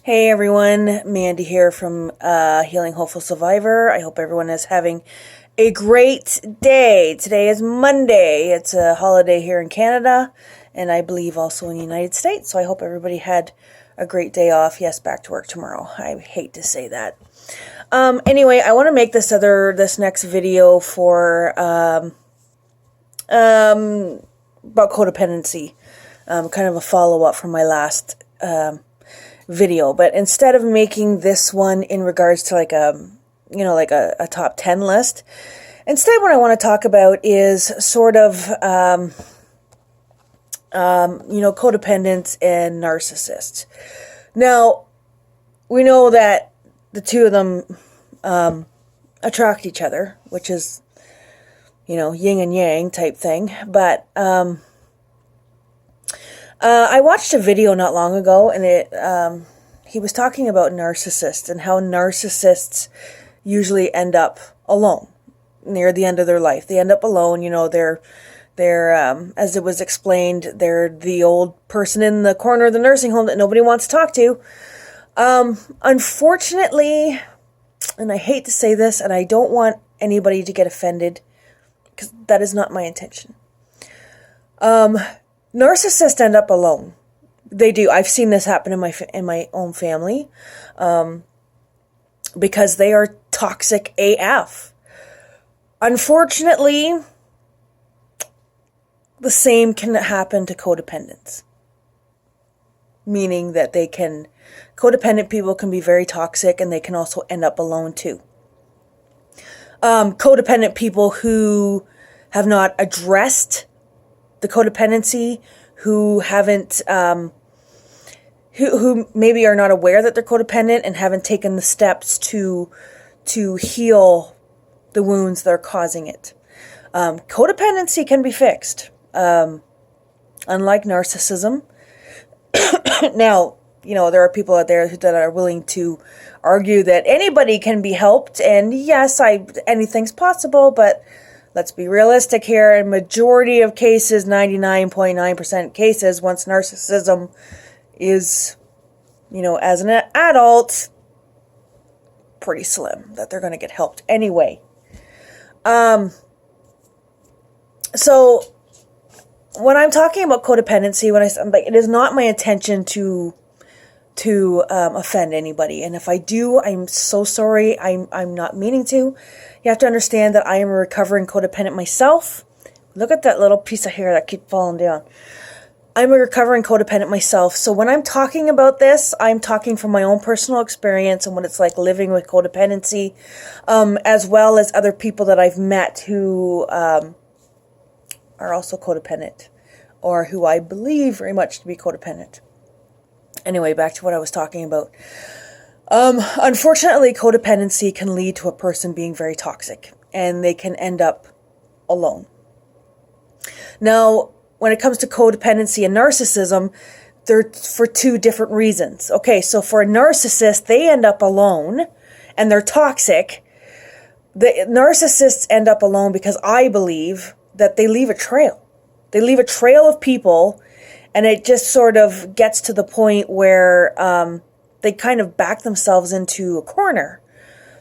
Hey everyone, Mandy here from Healing Hopeful Survivor. I hope everyone is having a great day. Today is Monday. It's a holiday here in Canada, and I believe also in the United States. So I hope everybody had a great day off. Yes, back to work tomorrow. I hate to say that. Anyway, I want to make this next video for about codependency. Kind of a follow-up from my last video, but instead of making this one in regards to like a top 10 list, instead what I want to talk about is sort of codependents and narcissists. Now, we know that the two of them attract each other, which is yin and yang type thing, but I watched a video not long ago, and he was talking about narcissists and how narcissists usually end up alone near the end of their life. They end up alone. They're as it was explained, they're the old person in the corner of the nursing home that nobody wants to talk to. Unfortunately, and I hate to say this, and I don't want anybody to get offended, because that is not my intention. Narcissists end up alone. They do. I've seen this happen in my own family, because they are toxic AF. Unfortunately, the same can happen to codependents, meaning that codependent people can be very toxic, and they can also end up alone too. Codependent people who have not addressed the codependency, who haven't, who maybe are not aware that they're codependent and haven't taken the steps to heal the wounds that are causing it. Codependency can be fixed, unlike narcissism. Now, there are people out there that are willing to argue that anybody can be helped, and yes, anything's possible, but let's be realistic here. In majority of cases, 99.9% cases, once narcissism is, as an adult, pretty slim that they're going to get helped anyway. So when I'm talking about codependency, it is not my intention to offend anybody, and if I do, I'm so sorry. I'm not meaning to. You have to understand that I am a recovering codependent myself. Look at that little piece of hair that keeps falling down. I'm a recovering codependent myself, so when I'm talking about this, I'm talking from my own personal experience and what it's like living with codependency, as well as other people that I've met who are also codependent, or who I believe very much to be codependent. Anyway, back to what I was talking about. Unfortunately, codependency can lead to a person being very toxic, and they can end up alone. Now, when it comes to codependency and narcissism, they're for two different reasons. Okay, so for a narcissist, they end up alone, and they're toxic. The narcissists end up alone because I believe that they leave a trail. They leave a trail of people, and it just sort of gets to the point where they kind of back themselves into a corner,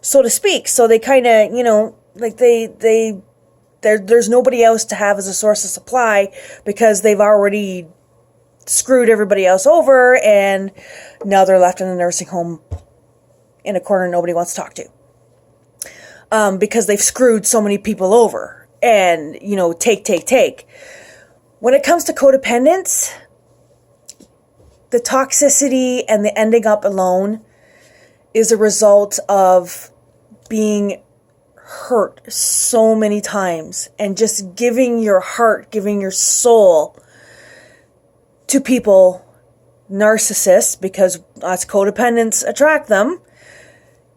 so to speak. So they kind of, there's nobody else to have as a source of supply, because they've already screwed everybody else over, and now they're left in a nursing home in a corner nobody wants to talk to, because they've screwed so many people over, and, take. When it comes to codependence, the toxicity and the ending up alone is a result of being hurt so many times, and just giving your heart, giving your soul to people, narcissists, because us codependents attract them.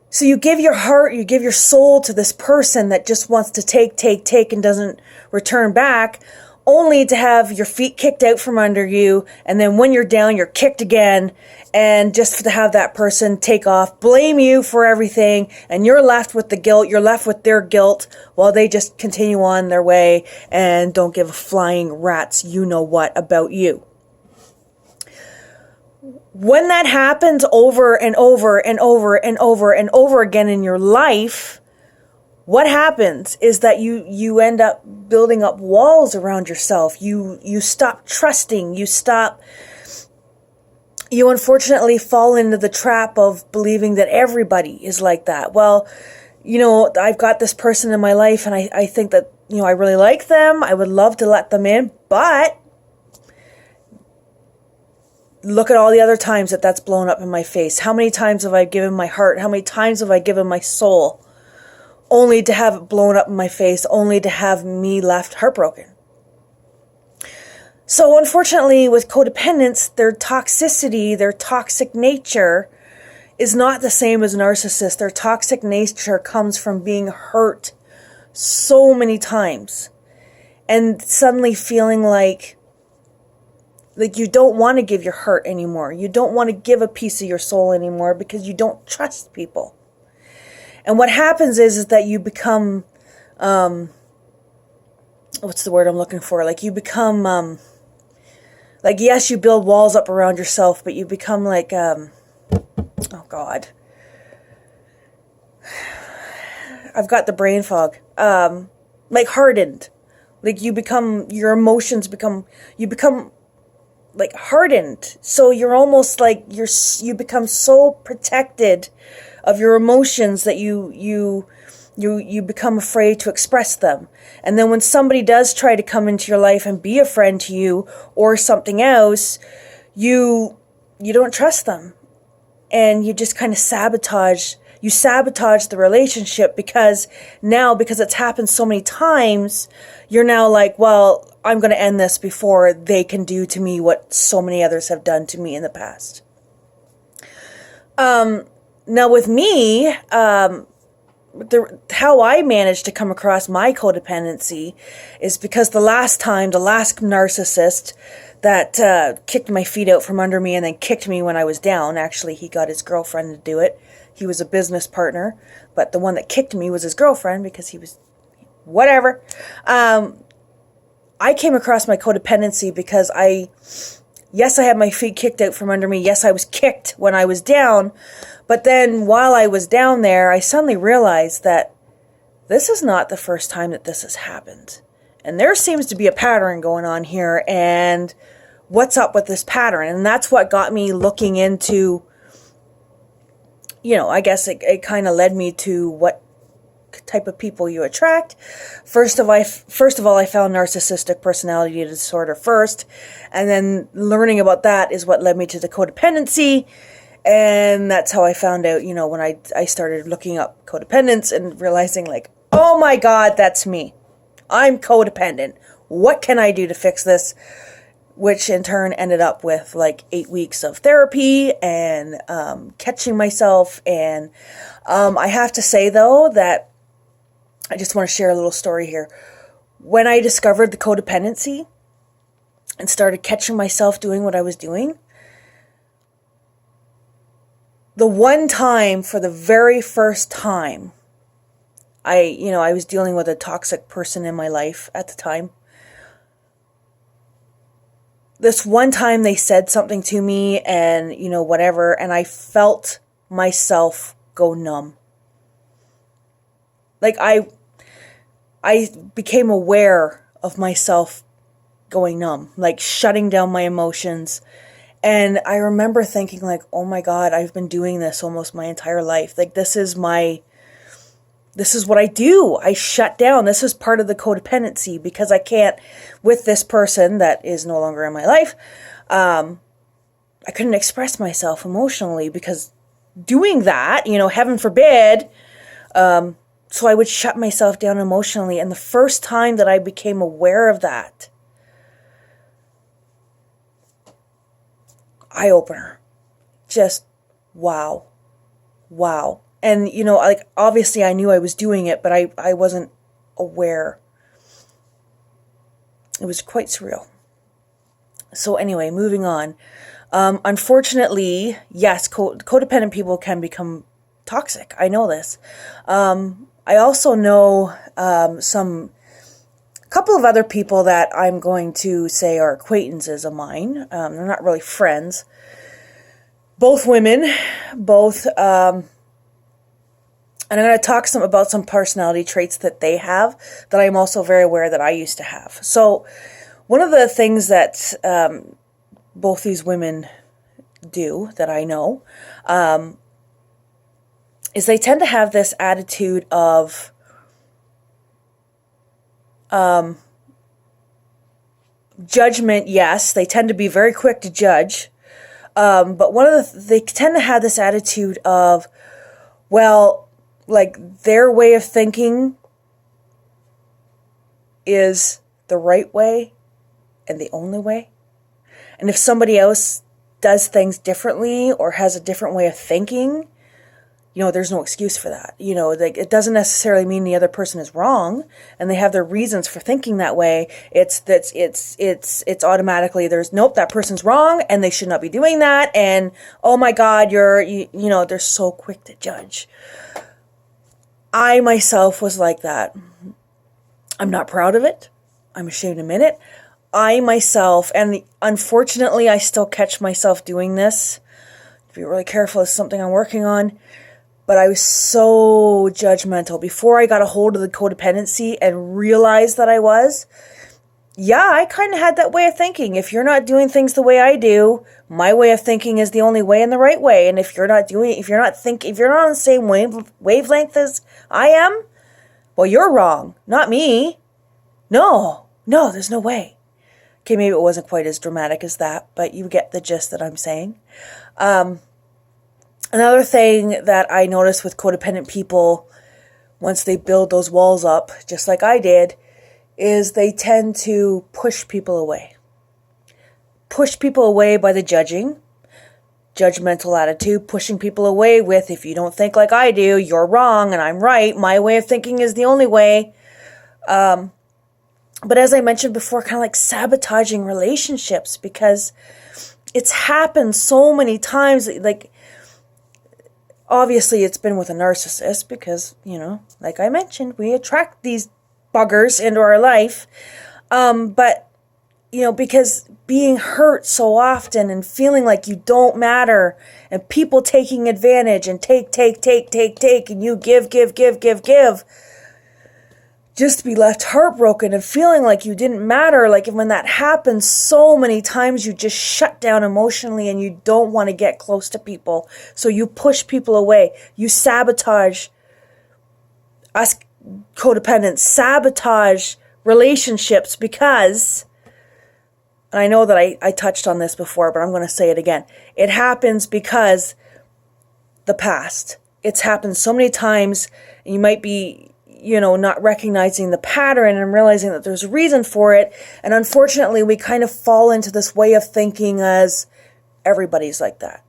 So you give your heart, you give your soul to this person that just wants to take, and doesn't return back, only to have your feet kicked out from under you, and then when you're down, you're kicked again, and just to have that person take off, blame you for everything, and you're left with the guilt, you're left with their guilt, while they just continue on their way and don't give a flying rat's you-know-what about you. when that happens over and over and over and over and over again in your life, what happens is that you end up building up walls around yourself. You stop trusting. You unfortunately fall into the trap of believing that everybody is like that. Well, I've got this person in my life and I think that, I really like them. I would love to let them in, but look at all the other times that that's blown up in my face. How many times have I given my heart? How many times have I given my soul? Only to have it blown up in my face, only to have me left heartbroken. So unfortunately with codependents, their toxicity, their toxic nature is not the same as narcissists. Their toxic nature comes from being hurt so many times and suddenly feeling like you don't want to give your heart anymore. You don't want to give a piece of your soul anymore because you don't trust people. And what happens is that you become, what's the word I'm looking for? You become, yes, you build walls up around yourself, but you become oh God. I've got the brain fog. Hardened. Your emotions become hardened. So you're almost you become so protected of your emotions that you become afraid to express them. And then when somebody does try to come into your life and be a friend to you or something else, you don't trust them. And you just kind of sabotage the relationship because it's happened so many times, you're now well, I'm going to end this before they can do to me what so many others have done to me in the past. Now with me, how I managed to come across my codependency is because the last narcissist that kicked my feet out from under me and then kicked me when I was down, actually he got his girlfriend to do it. He was a business partner, but the one that kicked me was his girlfriend because he was whatever. I came across my codependency because I had my feet kicked out from under me. Yes, I was kicked when I was down. But then while I was down there, I suddenly realized that this is not the first time that this has happened. And there seems to be a pattern going on here. And what's up with this pattern? And that's what got me looking into, I guess it kind of led me to what type of people you attract. First of all, I found narcissistic personality disorder first, and then learning about that is what led me to the codependency, and that's how I found out, when I started looking up codependents and realizing oh my God, that's me. I'm codependent. What can I do to fix this? Which in turn ended up with 8 weeks of therapy and catching myself. And I have to say though that I just want to share a little story here. When I discovered the codependency and started catching myself doing what I was doing, the one time, for the very first time, I was dealing with a toxic person in my life at the time. This one time they said something to me and, whatever, and I felt myself go numb. I became aware of myself going numb, shutting down my emotions. And I remember thinking oh my God, I've been doing this almost my entire life. This is what I do. I shut down. This is part of the codependency because I can't, with this person that is no longer in my life, I couldn't express myself emotionally because doing that, heaven forbid, so I would shut myself down emotionally. And the first time that I became aware of that, eye-opener. Just wow. And, obviously I knew I was doing it, but I wasn't aware. It was quite surreal. So anyway, moving on. Unfortunately, yes, codependent people can become toxic. I know this. I also know some couple of other people that I'm going to say are acquaintances of mine. They're not really friends. both women, both, and I'm going to talk about some personality traits that they have that I'm also very aware that I used to have. So one of the things that both these women do that I know is they tend to have this attitude of judgment. Yes, they tend to be very quick to judge. But they tend to have this attitude of, well, like their way of thinking is the right way and the only way. And if somebody else does things differently or has a different way of thinking, there's no excuse for that. Like it doesn't necessarily mean the other person is wrong and they have their reasons for thinking that way. It's automatically nope, that person's wrong and they should not be doing that. And oh my God, they're so quick to judge. I myself was like that. I'm not proud of it. I'm ashamed to admit it. I myself, and unfortunately I still catch myself doing this. To be really careful, it's something I'm working on. But I was so judgmental before I got a hold of the codependency and realized that I was. Yeah, I kind of had that way of thinking. If you're not doing things the way I do, my way of thinking is the only way and the right way. And if you're not on the same wavelength as I am, well, you're wrong, not me. No, there's no way. Okay, maybe it wasn't quite as dramatic as that, but you get the gist that I'm saying. Another thing that I notice with codependent people, once they build those walls up, just like I did, is they tend to push people away. Push people away by the judgmental attitude, pushing people away with, if you don't think like I do, you're wrong and I'm right. My way of thinking is the only way. But as I mentioned before, kind of like sabotaging relationships, because it's happened so many times. Like, obviously it's been with a narcissist because, like I mentioned, we attract these buggers into our life. But, because being hurt so often and feeling like you don't matter and people taking advantage and take, and you give, just to be left heartbroken and feeling like you didn't matter. Like when that happens so many times, you just shut down emotionally and you don't want to get close to people. So you push people away. You sabotage us codependents, sabotage relationships because, and I know that I touched on this before, but I'm going to say it again. It happens because the past. It's happened so many times, and you might be not recognizing the pattern and realizing that there's a reason for it. And unfortunately, we kind of fall into this way of thinking as everybody's like that.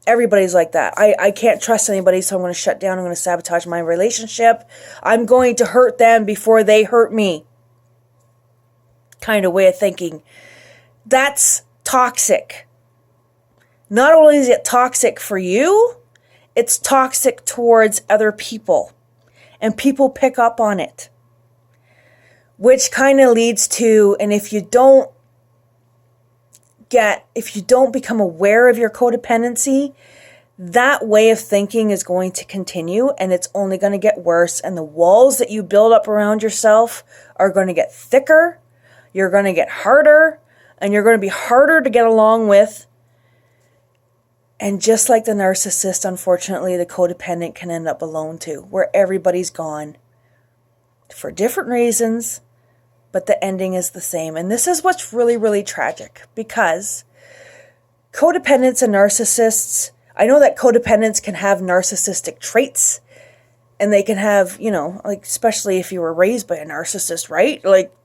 Everybody's like that. I can't trust anybody, so I'm going to shut down. I'm going to sabotage my relationship. I'm going to hurt them before they hurt me. Kind of way of thinking. That's toxic. Not only is it toxic for you, it's toxic towards other people. And people pick up on it. Which kind of leads to, and if you don't become aware of your codependency, that way of thinking is going to continue and it's only going to get worse. And the walls that you build up around yourself are going to get thicker. You're going to get harder and you're going to be harder to get along with. And just like the narcissist, unfortunately, the codependent can end up alone too, where everybody's gone for different reasons, but the ending is the same. And this is what's really, really tragic, because codependents and narcissists, I know that codependents can have narcissistic traits, and they can have, like, especially if you were raised by a narcissist, right? Like,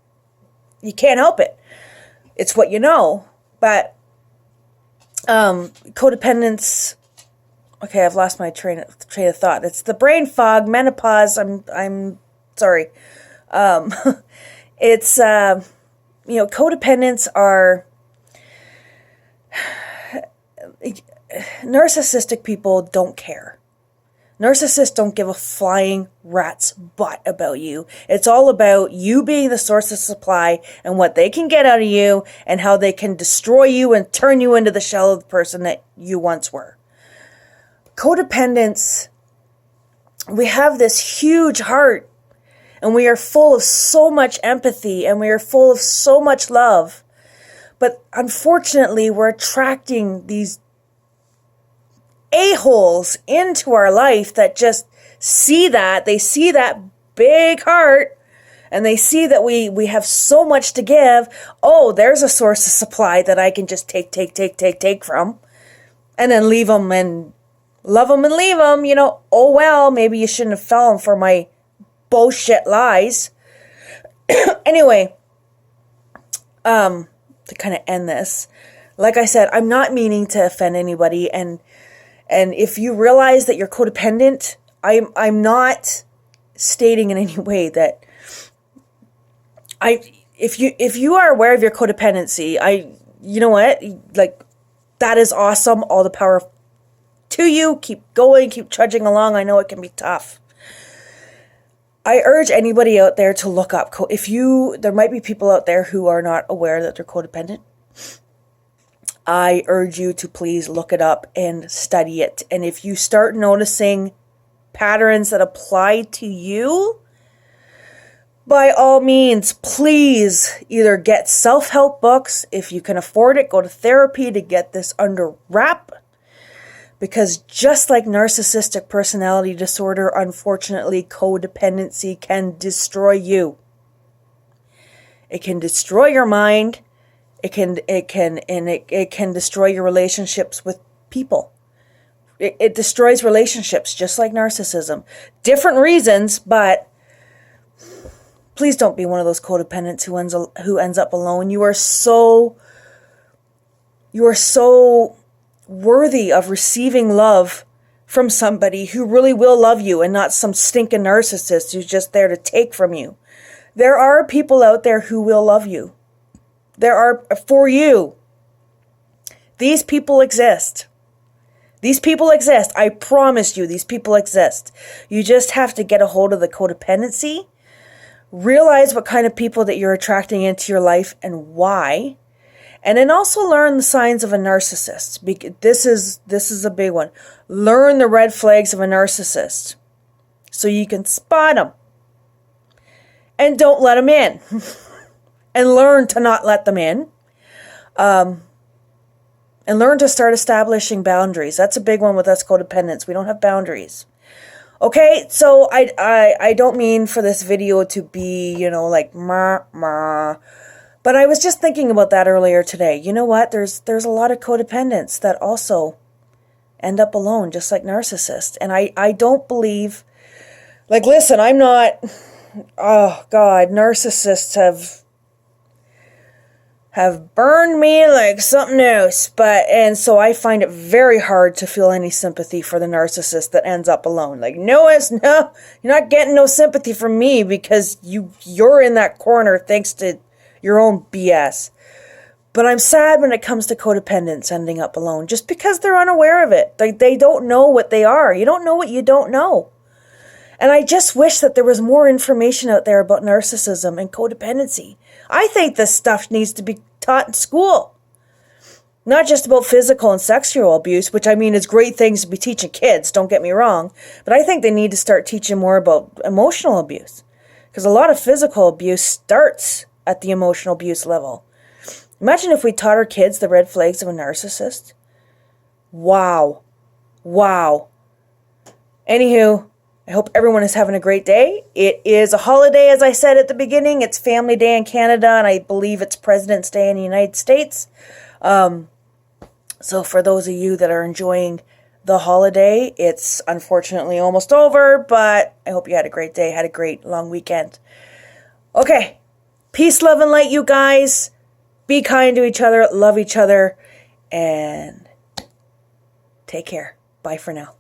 you can't help it. It's what you know. But codependents, okay, I've lost my train of thought. It's the brain fog, menopause. I'm sorry. It's codependents are narcissistic people don't care. Narcissists don't give a flying rat's butt about you. It's all about you being the source of supply and what they can get out of you and how they can destroy you and turn you into the shell of the person that you once were. Codependents, we have this huge heart and we are full of so much empathy and we are full of so much love. But unfortunately, we're attracting these a-holes into our life that just see that. They see that big heart and they see that we have so much to give. Oh, there's a source of supply that I can just take from and then leave them and love them and leave them. You know, oh well, maybe you shouldn't have fallen for my bullshit lies. Anyway, to kind of end this, like I said, I'm not meaning to offend anybody, and if you realize that you're codependent, I'm not stating in any way that if you are aware of your codependency, you know what, like, that is awesome. All the power to you. Keep going, keep trudging along. I know it can be tough. I urge anybody out there to look up. There might be people out there who are not aware that they're codependent. I urge you to please look it up and study it. And if you start noticing patterns that apply to you, by all means, please either get self-help books. If you can afford it, go to therapy to get this under wrap. Because just like narcissistic personality disorder, unfortunately, codependency can destroy you. It can destroy your mind. It can destroy your relationships with people. It destroys relationships, just like narcissism. Different reasons, but please don't be one of those codependents who ends up alone. You are so worthy of receiving love from somebody who really will love you and not some stinking narcissist who's just there to take from you. There are people out there who will love you. There are for you. These people exist. These people exist. I promise you, these people exist. You just have to get a hold of the codependency, realize what kind of people that you're attracting into your life and why, and then also learn the signs of a narcissist. This is a big one. Learn the red flags of a narcissist so you can spot them. And don't let them in. And learn to not let them in. And learn to start establishing boundaries. That's a big one with us codependents. We don't have boundaries. Okay, so I don't mean for this video to be, like, but I was just thinking about that earlier today. You know what? There's a lot of codependents that also end up alone, just like narcissists. And I don't believe, like, listen, I'm not, oh God, narcissists have burned me like something else. And so I find it very hard to feel any sympathy for the narcissist that ends up alone. Like, no, you're not getting no sympathy from me because you're in that corner thanks to your own BS. But I'm sad when it comes to codependents ending up alone just because they're unaware of it. They don't know what they are. You don't know what you don't know. And I just wish that there was more information out there about narcissism and codependency. I think this stuff needs to be taught in school. Not just about physical and sexual abuse, which I mean is great things to be teaching kids, don't get me wrong. But I think they need to start teaching more about emotional abuse. Because a lot of physical abuse starts at the emotional abuse level. Imagine if we taught our kids the red flags of a narcissist. Wow. Anywho, I hope everyone is having a great day. It is a holiday, as I said at the beginning. It's Family Day in Canada, and I believe it's President's Day in the United States. So for those of you that are enjoying the holiday, it's unfortunately almost over, but I hope you had a great day, had a great long weekend. Okay, peace, love, and light, you guys. Be kind to each other, love each other, and take care. Bye for now.